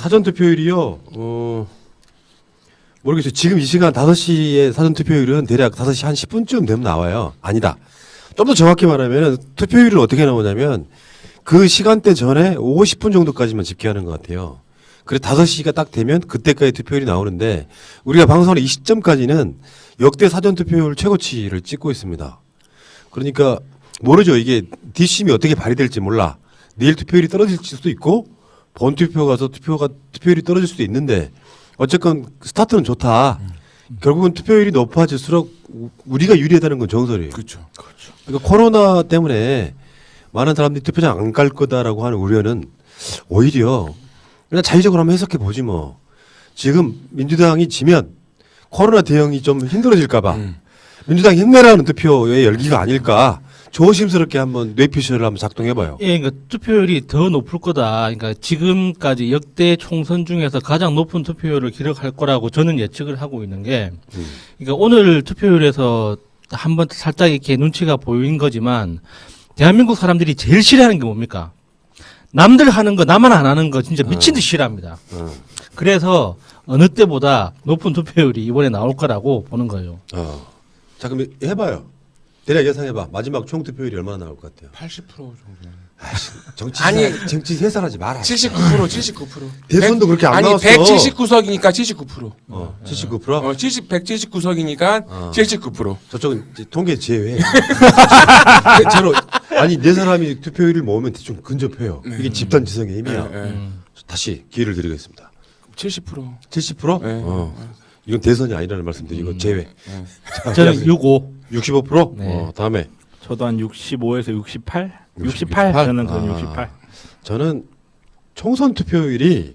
사전 투표율이요. 모르겠어요. 지금 이 시간 5시에 사전 투표율은 대략 5시 한 10분쯤 되면 나와요. 아니다. 좀 더 정확히 말하면 투표율은 어떻게 나오냐면 그 시간대 전에 50분 정도까지만 집계하는 것 같아요. 그래 5시가 딱 되면 그때까지 투표율이 나오는데 우리가 방송하는 이 시점까지는 역대 사전 투표율 최고치를 찍고 있습니다. 그러니까 모르죠. 이게 뒷심이 어떻게 발휘될지 몰라. 내일 투표율이 떨어질 수도 있고 본투표 가서 투표율이 떨어질 수도 있는데 어쨌건 스타트는 좋다. 결국은 투표율이 높아질수록 우리가 유리하다는 건 정설이에요. 그렇죠. 그러니까 코로나 때문에 많은 사람들이 투표장 안 갈 거다라고 하는 우려는 오히려 그냥 자의적으로 한번 해석해 보지 뭐. 지금 민주당이 지면 코로나 대응이 좀 힘들어질까 봐 민주당이 힘내라는 투표의 열기가 아닐까. 조심스럽게 한번 뇌피셜을 한번 작동해봐요. 예, 그러니까 투표율이 더 높을 거다. 그러니까 지금까지 역대 총선 중에서 가장 높은 투표율을 기록할 거라고 저는 예측을 하고 있는 게, 그러니까 오늘 투표율에서 한번 살짝 이렇게 눈치가 보인 거지만, 대한민국 사람들이 제일 싫어하는 게 뭡니까? 남들 하는 거 나만 안 하는 거 진짜 미친 듯이 싫어합니다. 그래서 어느 때보다 높은 투표율이 이번에 나올 거라고 보는 거예요. 자 그럼 해봐요. 대략 예상해봐. 마지막 총 투표율이 얼마나 나올 것 같아요? 80% 정도. 정치 해설하지 마라. 79%. 대선도 그렇게 안 아니, 나왔어. 179석이니까 79%. 79%? 179석이니까 79%. 저쪽은 이제 통계 제외. 저로 아니 네 사람이 투표율을 모으면 대충 근접해요. 이게 집단 지성의 힘이야. 다시 기회를 드리겠습니다. 70%. 70%? 네. 이건 대선이 아니라는 말씀드리고 제외. 자, 저는 65. 65%? 네. 다음에 저도 한 65에서 68? 68? 68 저는 그건 68. 저는 총선 투표율이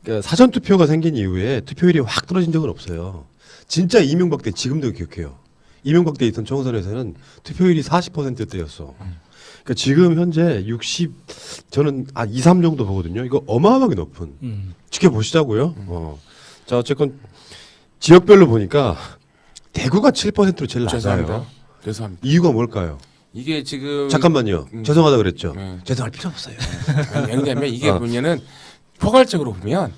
그러니까 사전 투표가 생긴 이후에 투표율이 확 떨어진 적은 없어요. 진짜 이명박 때 지금도 기억해요. 이명박 때 있던 총선에서는 투표율이 40%대였어. 그러니까 지금 현재 60 저는 2, 3 정도 보거든요. 이거 어마어마하게 높은. 지켜보시자고요. 자 어쨌건 지역별로 보니까 대구가 7%로 제일 낮아요. 죄송합니다. 이유가 뭘까요? 이게 지금 잠깐만요. 죄송하다 그랬죠. 네. 죄송할 필요 없어요. 아니, 왜냐면 이게 보면은 포괄적으로 보면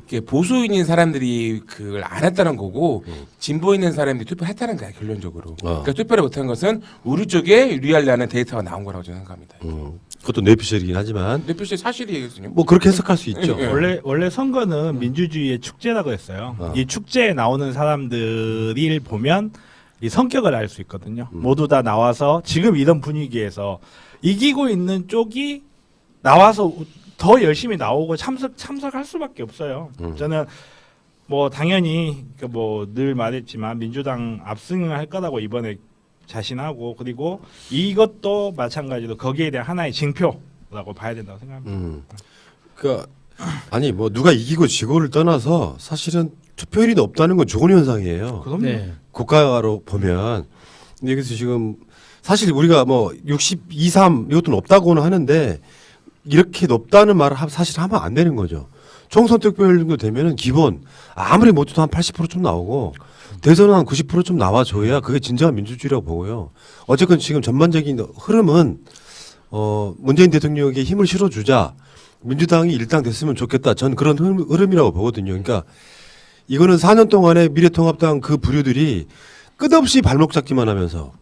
이게 보수인인 사람들이 그걸 안 했다는 거고 진보인인 사람들이 투표했다는 거야 결론적으로. 그러니까 투표를 못한 것은 우리 쪽에 유리하려는 데이터가 나온 거라고 저는 생각합니다. 그것도 뇌피셜이긴 하지만 뇌표시 사실이거든요. 뭐 그렇게 해석할 수 있죠. 원래 선거는 민주주의의 축제라고 했어요. 이 축제에 나오는 사람들을 보면 이 성격을 알 수 있거든요. 모두 다 나와서 지금 이런 분위기에서 이기고 있는 쪽이 나와서 더 열심히 나오고 참석할 수밖에 없어요. 저는 뭐 당연히 뭐 늘 말했지만 민주당 압승을 할 거라고 이번에 자신하고 그리고 이것도 마찬가지로 거기에 대한 하나의 징표라고 봐야 된다고 생각합니다. 그러니까 아니 뭐 누가 이기고 지고를 떠나서 사실은 투표율이 높다는 건 좋은 현상이에요. 그럼요. 네. 국가로 보면. 근데 여기서 지금 사실 우리가 뭐 62, 3 이것도 높다고는 하는데 이렇게 높다는 말을 사실 하면 안 되는 거죠. 총선 투표율 정도 되면은 기본 아무리 못해도 한 80%좀 나오고 대선은 한 90%좀 나와줘야 그게 진정한 민주주의라고 보고요. 어쨌건 지금 전반적인 흐름은 문재인 대통령에게 힘을 실어주자 민주당이 일당됐으면 좋겠다. 전 그런 흐름이라고 보거든요. 그러니까 이거는 4년 동안에 미래통합당 그 부류들이 끝없이 발목 잡기만 하면서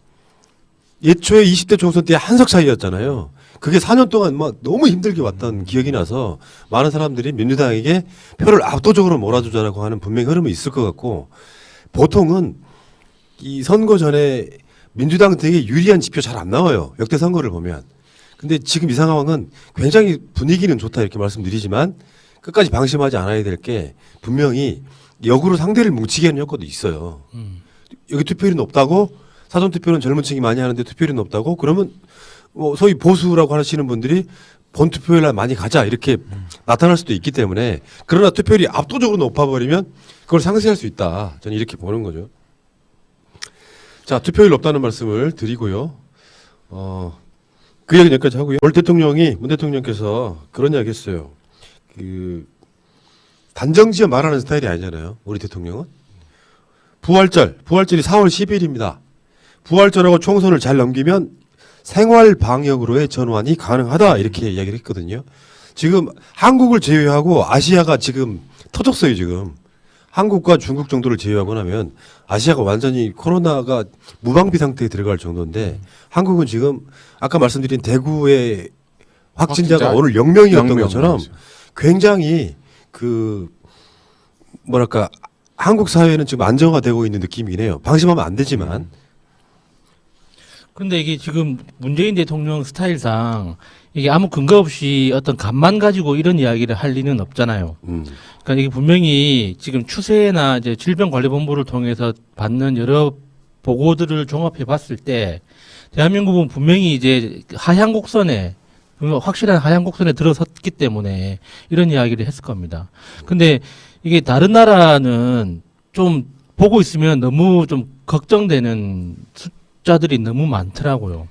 예초에 20대 총선 때 한석 차이였잖아요. 그게 4년 동안 막 너무 힘들게 왔던 기억이 나서 많은 사람들이 민주당에게 표를 압도적으로 몰아주자라고 하는 분명히 흐름이 있을 것 같고 보통은 이 선거 전에 민주당 되게 유리한 지표 잘 안 나와요. 역대 선거를 보면. 근데 지금 이 상황은 굉장히 분위기는 좋다 이렇게 말씀드리지만 끝까지 방심하지 않아야 될 게 분명히 역으로 상대를 뭉치게 하는 효과도 있어요. 여기 투표율이 높다고 사전 투표는 젊은 층이 많이 하는데 투표율이 높다고 그러면 뭐 소위 보수라고 하시는 분들이 본 투표율 날 많이 가자 이렇게 나타날 수도 있기 때문에 그러나 투표율이 압도적으로 높아버리면 그걸 상쇄할 수 있다. 저는 이렇게 보는 거죠. 자, 투표율 높다는 말씀을 드리고요. 그 얘기는 여기까지 하고요. 문 대통령께서 그런 이야기 했어요. 단정지어 말하는 스타일이 아니잖아요. 우리 대통령은. 부활절이 4월 10일입니다. 부활절하고 총선을 잘 넘기면 생활 방역으로의 전환이 가능하다 이렇게 이야기를 했거든요. 지금 한국을 제외하고 아시아가 지금 터졌어요, 지금. 한국과 중국 정도를 제외하고 나면 아시아가 완전히 코로나가 무방비 상태에 들어갈 정도인데 한국은 지금 아까 말씀드린 대구의 확진자가 오늘 0명이었던 것처럼 굉장히 그 뭐랄까 한국 사회는 지금 안정화되고 있는 느낌이긴 해요. 방심하면 안 되지만. 근데 이게 지금 문재인 대통령 스타일상 이게 아무 근거 없이 어떤 감만 가지고 이런 이야기를 할 리는 없잖아요. 그러니까 이게 분명히 지금 추세나 이제 질병관리본부를 통해서 받는 여러 보고들을 종합해 봤을 때 대한민국은 분명히 이제 하향 곡선에 확실한 하향 곡선에 들어섰기 때문에 이런 이야기를 했을 겁니다. 근데 이게 다른 나라는 좀 보고 있으면 너무 좀 걱정되는 숫자들이 너무 많더라고요.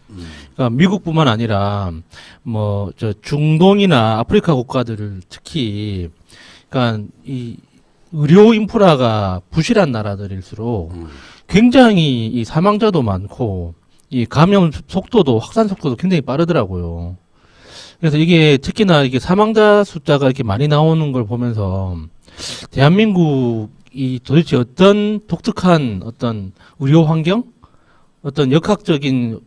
그러니까 미국뿐만 아니라 뭐 저 중동이나 아프리카 국가들을 특히 그러니까 이 의료 인프라가 부실한 나라들일수록 굉장히 이 사망자도 많고 이 감염 속도도 확산 속도도 굉장히 빠르더라고요. 그래서 이게 특히나 이게 사망자 숫자가 이렇게 많이 나오는 걸 보면서 대한민국이 도대체 어떤 독특한 어떤 의료 환경, 어떤 역학적인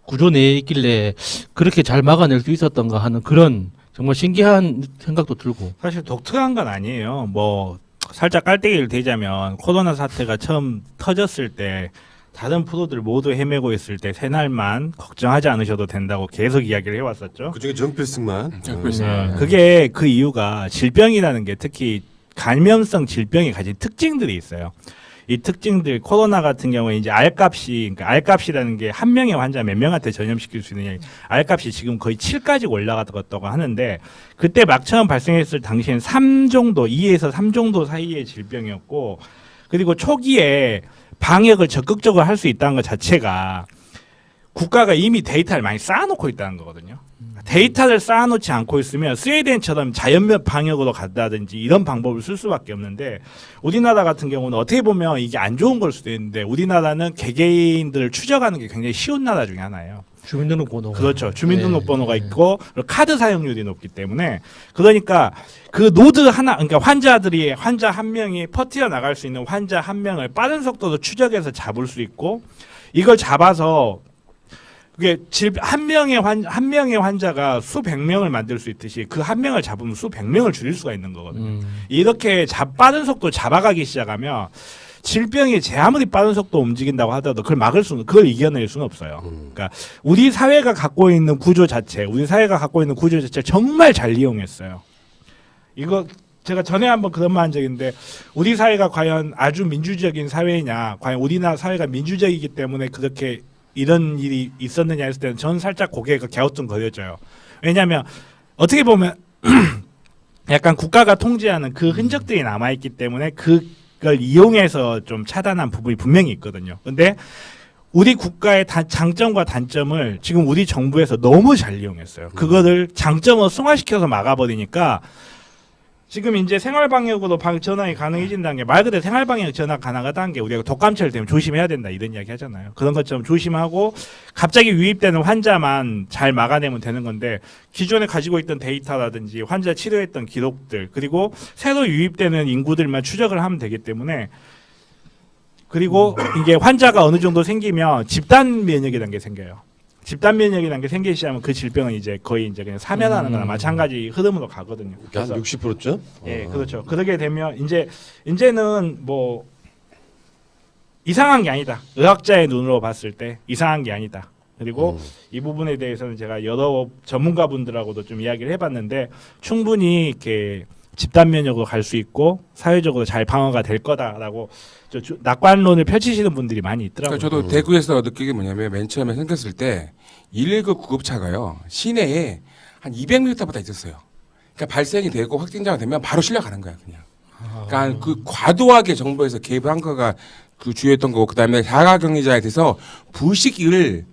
구조 내에 있길래 그렇게 잘 막아낼 수 있었던가 하는 그런 정말 신기한 생각도 들고. 사실 독특한 건 아니에요. 뭐 살짝 깔때기를 대자면 코로나 사태가 처음 터졌을 때 다른 프로들 모두 헤매고 있을 때 새날만 걱정하지 않으셔도 된다고 계속 이야기를 해왔었죠. 그중에 정필승만. 그게 그 이유가 질병이라는 게 특히 감염성 질병이 가진 특징들이 있어요. 이 특징들 코로나 같은 경우에 이제 R값이 그러니까 R값이라는 게 한 명의 환자 몇 명한테 전염시킬 수 있는 R값이 지금 거의 7까지 올라갔다고 하는데 그때 막 처음 발생했을 당시엔 3 정도 2에서 3 정도 사이의 질병이었고 그리고 초기에 방역을 적극적으로 할 수 있다는 것 자체가 국가가 이미 데이터를 많이 쌓아놓고 있다는 거거든요. 데이터를 쌓아놓지 않고 있으면 스웨덴처럼 자연면 방역으로 간다든지 이런 방법을 쓸 수밖에 없는데 우리나라 같은 경우는 어떻게 보면 이게 안 좋은 걸 수도 있는데 우리나라는 개개인들을 추적하는 게 굉장히 쉬운 나라 중에 하나예요. 주민등록번호. 그렇죠. 주민등록번호가 있고 카드 사용률이 높기 때문에 그러니까 그 노드 하나 그러니까 환자들이 환자 한 명이 퍼뜨려 나갈 수 있는 환자 한 명을 빠른 속도로 추적해서 잡을 수 있고 이걸 잡아서 그게 한 명의 환자가 수백 명을 만들 수 있듯이 그 한 명을 잡으면 수백 명을 줄일 수가 있는 거거든요. 이렇게 빠른 속도로 잡아가기 시작하면 질병이 제 아무리 빠른 속도로 움직인다고 하더라도 그걸 이겨낼 수는 없어요. 그러니까 우리 사회가 갖고 있는 구조 자체를 정말 잘 이용했어요. 이거 제가 전에 한번 그런 말 한 적이 있는데 우리 사회가 과연 아주 민주적인 사회냐 과연 우리나라 사회가 민주적이기 때문에 그렇게 이런 일이 있었느냐 했을 때는 저는 살짝 고개가 갸우뚱거려져요. 왜냐하면 어떻게 보면 약간 국가가 통제하는 그 흔적들이 남아있기 때문에 그걸 이용해서 좀 차단한 부분이 분명히 있거든요. 근데 우리 국가의 장점과 단점을 지금 우리 정부에서 너무 잘 이용했어요. 그거를 장점으로 승화시켜서 막아버리니까 지금 이제 생활방역으로 전환이 가능해진다는 게 말 그대로 생활방역 전환 가능하다는 게 우리가 독감철 되면 조심해야 된다 이런 이야기 하잖아요. 그런 것처럼 조심하고 갑자기 유입되는 환자만 잘 막아내면 되는 건데 기존에 가지고 있던 데이터라든지 환자 치료했던 기록들 그리고 새로 유입되는 인구들만 추적을 하면 되기 때문에 그리고 이게 환자가 어느 정도 생기면 집단 면역이라는 게 생겨요. 집단 면역이라는 게 생기기 시작하면 그 질병은 이제 거의 이제 그냥 사면하는 거나 마찬가지 흐름으로 가거든요. 한 60%죠? 예, 그렇죠. 그러게 되면 이제는 뭐 이상한 게 아니다. 의학자의 눈으로 봤을 때 이상한 게 아니다. 그리고 이 부분에 대해서는 제가 여러 전문가분들하고도 좀 이야기를 해봤는데 충분히 이렇게 집단 면역으로 갈 수 있고 사회적으로 잘 방어가 될 거다라고 낙관론을 펼치시는 분들이 많이 있더라고요. 그러니까 저도 대구에서 느낀 게 뭐냐면 맨 처음에 생겼을 때 119 구급차가요 시내에 한 200m보다 있었어요. 그러니까 발생이 되고 확진자가 되면 바로 실려가는 거야 그냥. 그러니까 그 과도하게 정부에서 개입한 거가 그 주요했던 거고 그다음에 자가격리자에 대해서 부식을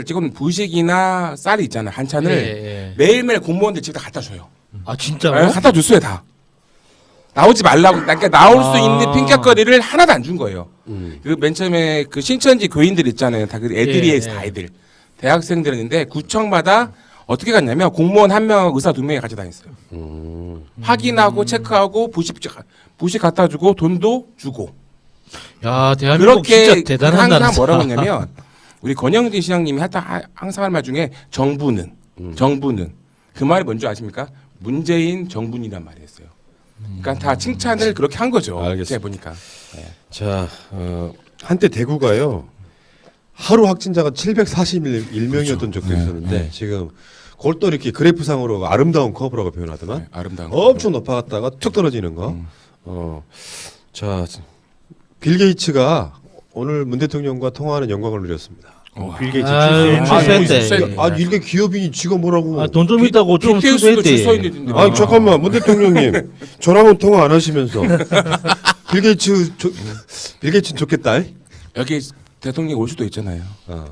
찍으면 부식이나 쌀이 있잖아요 한찬을 매일매일 공무원들 집에 다 갖다 줘요. 아 진짜요? 갖다 줬어요 다. 나오지 말라고 그러니까 나올 수 있는 핑계거리를 하나도 안 준 거예요. 그 맨 처음에 그 신천지 교인들 있잖아요. 다 그 애들이 다 애들 대학생들인데 구청마다 어떻게 갔냐면 공무원 1명, 의사 2명이 같이 다녔어요. 확인하고 체크하고 부시 갖다 주고 돈도 주고. 야, 대한민국 그렇게 진짜 대단한 항상 나라다. 뭐라고 했냐면 우리 권영진 시장님이 항상 할 말 중에 정부는 그 말이 뭔지 아십니까? 문재인 정부이란 말이었어요. 그러니까 다 칭찬을 그렇게 한 거죠. 알겠습니다. 제가 보니까. 자, 한때 대구가요. 하루 확진자가 741명이었던 적도 있었는데 지금 그걸 또 이렇게 그래프상으로 아름다운 커브라고 표현하더만 네, 아름다운 엄청 높아갔다가 툭 떨어지는 거. 자, 빌 게이츠가 오늘 문 대통령과 통화하는 영광을 누렸습니다. 빌 게이츠 아, 출세했대. 아, 이게 기업인이 지가 뭐라고? 돈 좀 있다고 좀 BTS도 출세했대. 줄서 있는데. 아, 잠깐만, 문 대통령님, 저랑은 통화 안 하시면서 빌 게이츠 좋겠다. 이? 여기 대통령이 올 수도 있잖아요. 그 아,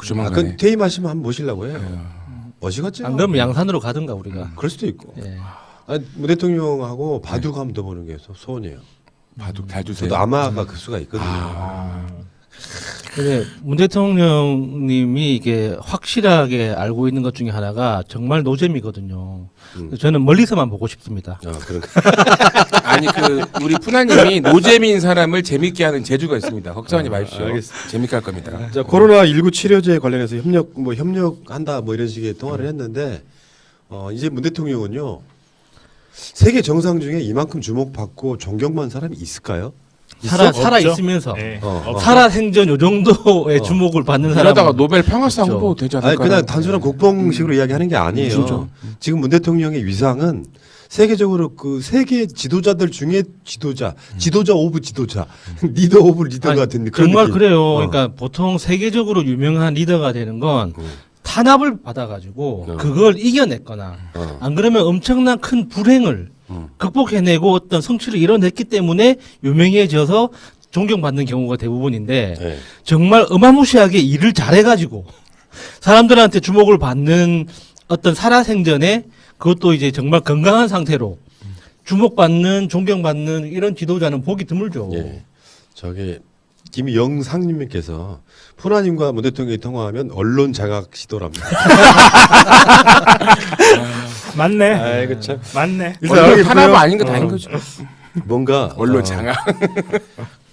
조만간에. 그 퇴임하시면 한번 모시려고 해요. 어시겠지? 안 그러면 양산으로 가든가 우리가. 그럴 수도 있고. 예. 아, 문 대통령하고 바둑 한번 더 보는 게 소원이에요. 바둑 잘 주세요. 저도 아마가 그 수가 있거든요. 근데 문 대통령님이 이게 확실하게 알고 있는 것 중에 하나가 정말 노잼이거든요. 저는 멀리서만 보고 싶습니다. 아, 그런. 아니 그 우리 푸나님이 노잼인 사람을 재밌게 하는 재주가 있습니다. 걱정하지 마십시오. 알겠습니다. 재밌게 할 겁니다. 자, 코로나 19 치료제 관련해서 협력한다 뭐 이런 식의 통화를 했는데 이제 문 대통령은요 세계 정상 중에 이만큼 주목받고 존경받는 사람이 있을까요? 살아 없죠? 있으면서 네. 살아 생전 요 정도의 주목을 받는 사람. 이러다가 노벨 평화상 그렇죠. 후보 되지 아니 않을까? 그냥 단순한 국뽕식으로 이야기하는 게 아니에요. 진짜. 지금 문 대통령의 위상은 세계적으로 그 세계 지도자들 중에 지도자 오브 지도자, 리더 오브 리더 아니, 같은 그런 정말 느낌. 그래요. 그러니까 보통 세계적으로 유명한 리더가 되는 건 탄압을 받아가지고 그걸 이겨냈거나 안 그러면 엄청난 큰 불행을 극복해내고 어떤 성취를 이뤄냈기 때문에 유명해져서 존경받는 경우가 대부분인데 네. 정말 어마무시하게 일을 잘해가지고 사람들한테 주목을 받는 어떤 살아생전에 그것도 이제 정말 건강한 상태로 주목받는 존경받는 이런 지도자는 보기 드물죠. 예. 저기 김영상님께서 푸나님과 문 대통령이 통화하면 언론 장악 시도랍니다. 맞네. 아이고 참. 맞네. 언론 탄압 아닌 거 다인 거죠. 뭔가 언론 장악.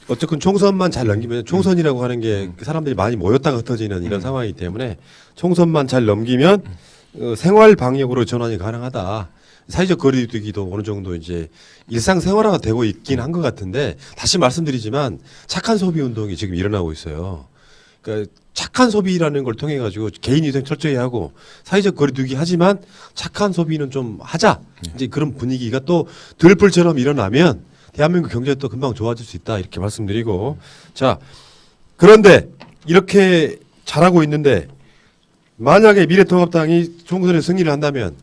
어쨌든 총선만 잘 넘기면 총선이라고 하는 게 사람들이 많이 모였다가 흩어지는 이런 상황이기 때문에 총선만 잘 넘기면 생활 방역으로 전환이 가능하다. 사회적 거리두기도 어느 정도 이제 일상생활화가 되고 있긴 한 것 같은데 다시 말씀드리지만 착한 소비 운동이 지금 일어나고 있어요. 그러니까 착한 소비라는 걸 통해 가지고 개인 위생 철저히 하고 사회적 거리두기 하지만 착한 소비는 좀 하자. 이제 그런 분위기가 또 들불처럼 일어나면 대한민국 경제가 또 금방 좋아질 수 있다 이렇게 말씀드리고 자 그런데 이렇게 잘하고 있는데 만약에 미래통합당이 총선에 승리를 한다면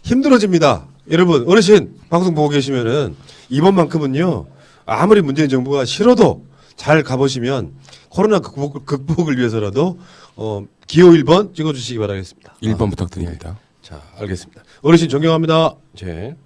힘들어집니다. 여러분 어르신 방송 보고 계시면은 이번만큼은요 아무리 문재인 정부가 싫어도 잘 가보시면 코로나 극복을 위해서라도 기호 1번 찍어주시기 바라겠습니다. 1번 부탁드립니다. 자 알겠습니다. 어르신 존경합니다. 제.